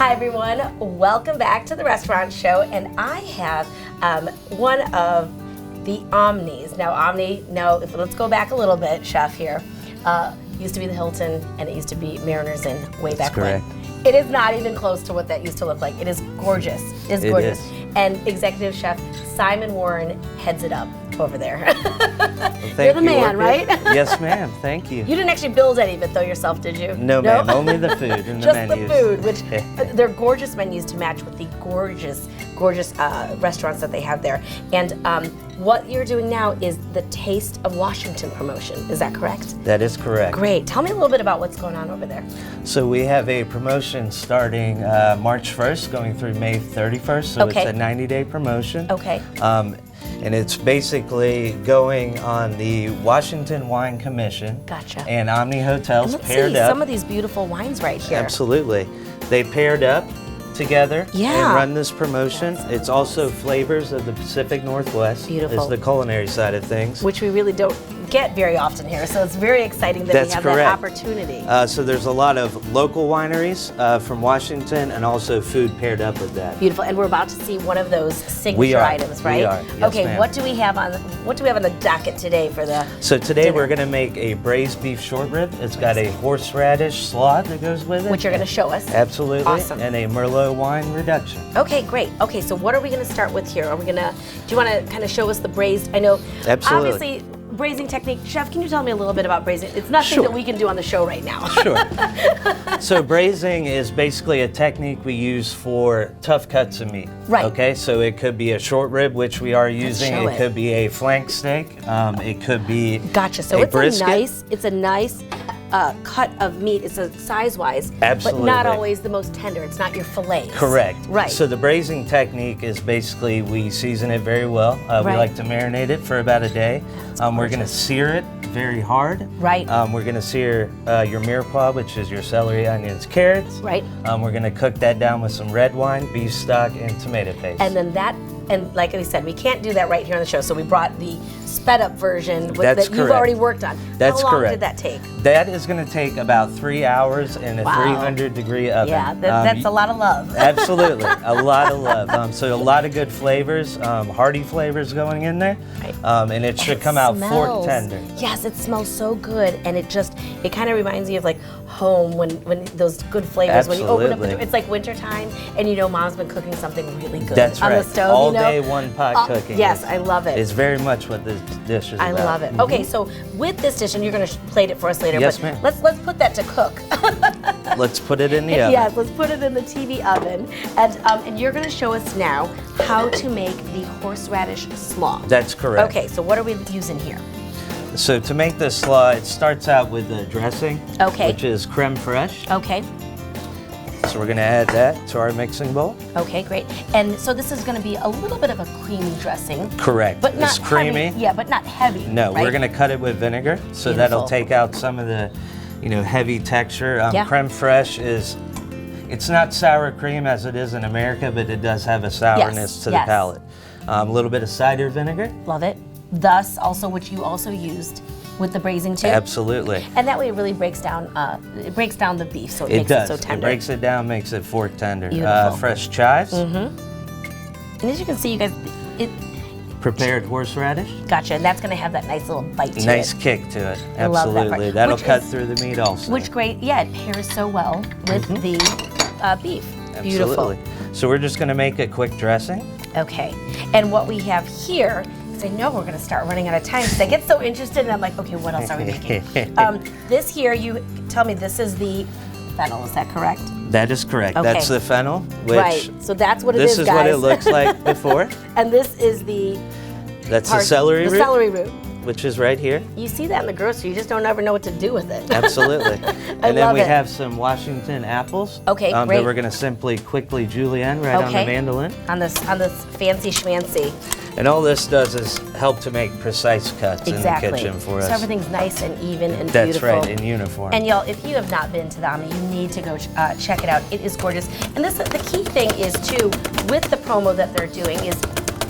Hi everyone, welcome back to the restaurant show, and I have one of the Omnis. Now Omni, let's go back a little bit, chef here. Used to be the Hilton, and it used to be Mariners Inn way back when. It is not even close to what that used to look like. It is gorgeous. It is gorgeous. And executive chef Simon Warren heads it up over there. Well, You're the man, right? Yes, ma'am. Thank you. You didn't actually build any of it though yourself, did you? No, ma'am. Only the food and the Just menus. the food, which they're gorgeous menus to match with the gorgeous restaurants that they have there. And what you're doing now is the Taste of Washington promotion. Is that correct? That is correct. Great. Tell me a little bit about what's going on over there. So we have a promotion starting March 1st, going through May 31st. So it's a 90-day promotion. Okay. And it's basically going on the Washington Wine Commission. Gotcha. And Omni Hotels Let's paired see up. some of these beautiful wines right here. Absolutely. They paired up together and run this promotion. It's also flavors of the Pacific Northwest. Beautiful. Is the culinary side of things. Which we really don't get very often here, so it's very exciting that we have that opportunity. So there's a lot of local wineries from Washington and also food paired up with that. Beautiful, and we're about to see one of those signature items, right? We are. Yes, okay, ma'am. what do we have on the docket today for the So today dinner? we're going to make a braised beef short rib. It's got a horseradish slaw that goes with it. Which you're going to show us. Absolutely. Awesome. And a Merlot wine reduction. Okay, great. Okay, so what are we going to start with here? Do you want to kind of show us the braised? I know, Absolutely. obviously, braising technique. Chef, can you tell me a little bit about braising? It's nothing that we can do on the show right now. Sure. So braising is basically a technique we use for tough cuts of meat. Right. Okay, so it could be a short rib, which we are using. show It could be a flank steak. It could be Gotcha. So a brisket. it's a nice cut of meat. It's a size-wise, Absolutely. but not always the most tender. It's not your fillets. Correct. Right. So the braising technique is basically we season it very well. We like to marinate it for about a day. We're going to sear it very hard. Right. We're going to sear your mirepoix, which is your celery, onions, carrots. Right. We're going to cook that down with some red wine, beef stock, and tomato paste. And then and like I said, we can't do that right here on the show, so we brought the sped up version that you've already worked on. That's How long correct. did that take? That is going to take about 3 hours in a 300-degree oven. Yeah, that's a lot of love. Absolutely, a lot of love. So a lot of good flavors, hearty flavors going in there, and it should come out fork tender. Yes, it smells so good, and it kind of reminds me of like home when those good flavors. Absolutely. When you open up the door, it's like wintertime, and you know mom's been cooking something really good That's on right. the stove. All day one pot cooking. Yes, I love it. It's very much what this dish is about. I love it. Okay, so with this dish, and you're going to plate it for us later. Yes, but ma'am. Let's put that to cook. Let's put it in the oven. Yes, let's put it in the TV oven, and you're going to show us now how to make the horseradish slaw. That's correct. Okay, so what are we using here? So to make this slaw, it starts out with the dressing, which is creme fraiche. Okay. So we're going to add that to our mixing bowl. Okay, great. And so this is going to be a little bit of a creamy dressing. Correct. But not it's creamy. Heavy. Yeah, but not heavy. No, right? we're going to cut it with vinegar, so that'll take out some of the, heavy texture. Creme fraiche it's not sour cream as it is in America, but it does have a sourness to the palate. A little bit of cider vinegar. Love it. Thus, also which you also used with the braising too. Absolutely. And that way it really breaks down the beef, so it makes does. it so tender. It breaks it down, makes it fork tender. Beautiful. Fresh chives. And as you can see, you guys, Prepared horseradish. Gotcha, and that's going to have that nice little bite to it. Nice kick to it. I love that Absolutely. part. That'll Which cut is- through the meat also. Which it pairs so well with the beef. Beautiful. Absolutely. So we're just going to make a quick dressing. Okay, and what we have here, because I know we're going to start running out of time, because I get so interested, and I'm like, okay, what else are we making? This here, you tell me, this is the fennel, is that correct? That is correct. Okay. That's the fennel, which Right, so that's what it is, this is guys. what it looks like before. And this is the That's the celery root, The celery root. which is right here. You see that in the grocery, you just don't ever know what to do with it. Absolutely. I And then love we it. have some Washington apples. Okay, That great. we're going to simply quickly julienne right on the mandolin. On this fancy schmancy. And all this does is help to make precise cuts in the kitchen for us. So everything's nice and even and That's beautiful. right, in uniform. And y'all, if you have not been to the Omni, you need to go check it out. It is gorgeous. And the key thing is too, with the promo that they're doing is,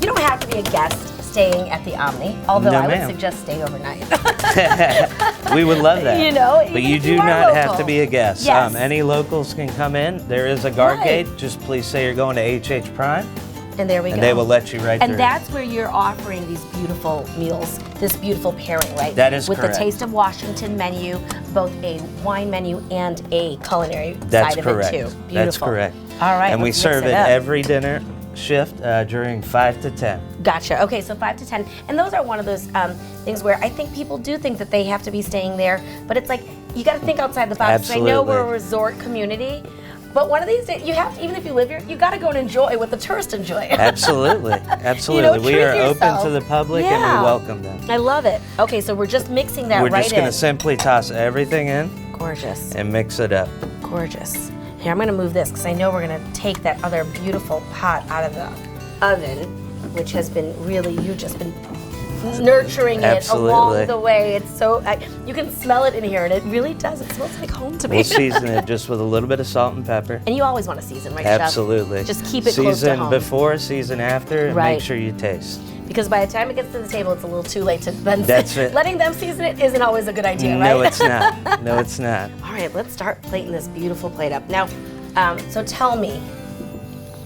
you don't have to be a guest staying at the Omni, although No, I would ma'am. suggest stay overnight. We would love that. You know, but even you if do you are not have local. to be a guest. Yes. Any locals can come in. There is a guard Right. gate. Just please say you're going to HH Prime, And there we go. and they will let you right through. And that's where you're offering these beautiful meals, this beautiful pairing, right? That is With correct. the Taste of Washington menu, both a wine menu and a culinary That's side correct. of it too. Beautiful. That's correct. All right. And we let's serve mix it up. every dinner shift during 5 to 10. Gotcha. Okay, so 5 to 10. And those are one of those things where I think people do think that they have to be staying there, but it's like, you got to think outside the box. Absolutely. I know we're a resort community, but one of these days, you have to, even if you live here, you got to go and enjoy what the tourists enjoy. Absolutely. Absolutely. You know, we treat are open yourself. to the public and Yeah. we welcome them. I love it. Okay, so we're just mixing that We're right just going in. to simply toss everything in Gorgeous. and mix it up. Gorgeous. Here, I'm gonna move this because I know we're gonna take that other beautiful pot out of the oven, which has been really, you've just been nurturing it Absolutely. along the way. It's so, you can smell it in here, and it really does. It smells like home to me. We'll season it just with a little bit of salt and pepper. And you always want to season, right, Chef? Absolutely. Just keep it close to Season home. before, season after, and Right. make sure you taste. Because by the time it gets to the table, it's a little too late to then. That's it. Letting them season it isn't always a good idea, right? No, it's not. No, it's not. All right, let's start plating this beautiful plate up. Now, so tell me,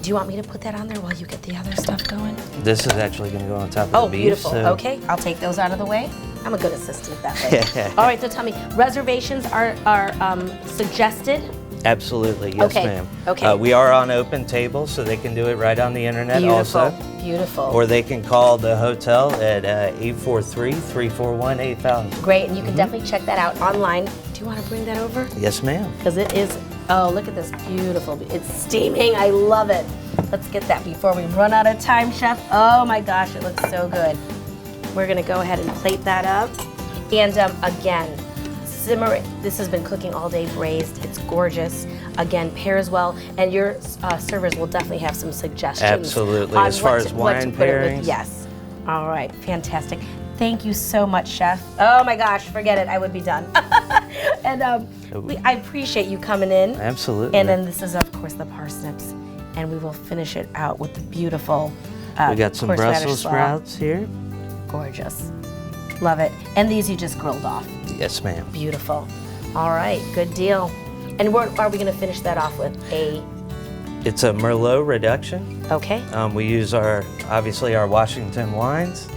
do you want me to put that on there while you get the other stuff going? This is actually going to go on top of Oh, the beef. beautiful. So Okay, I'll take those out of the way. I'm a good assistant that way. All right, so tell me, reservations are suggested? Absolutely, yes, Okay, ma'am. okay. We are on open tables, so they can do it right on the internet Beautiful, also. beautiful. Or they can call the hotel at 843-341-8000. Great, and you can definitely check that out online. Do you want to bring that over? Yes, ma'am. Because it is, oh, look at this beautiful, it's steaming, I love it. Let's get that before we run out of time, Chef. Oh my gosh, it looks so good. We're gonna go ahead and plate that up. And again, simmer it. This has been cooking all day braised. It's gorgeous. Again, pairs well, and your servers will definitely have some suggestions. Absolutely. on As far what as to- what to wine put it with. pairings. Yes. All right, fantastic. Thank you so much, Chef. Oh my gosh, forget it, I would be done. And I appreciate you coming in. Absolutely. And then this is, of course, the parsnips, and we will finish it out with the beautiful. We got some horseradish Brussels slaw. sprouts here. Gorgeous. Love it. And these you just grilled off. Yes, ma'am. Beautiful. All right, good deal. And what are we going to finish that off with? It's a Merlot reduction. Okay, We use obviously our Washington wines,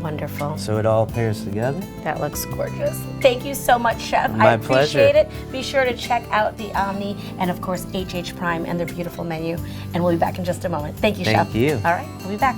wonderful. so it all pairs together. That looks gorgeous. Thank you so much, Chef. I My appreciate pleasure. it. Be sure to check out the Omni and, of course, HH Prime and their beautiful menu. And we'll be back in just a moment. Thank you, Chef. Thank you. All right, we'll be back.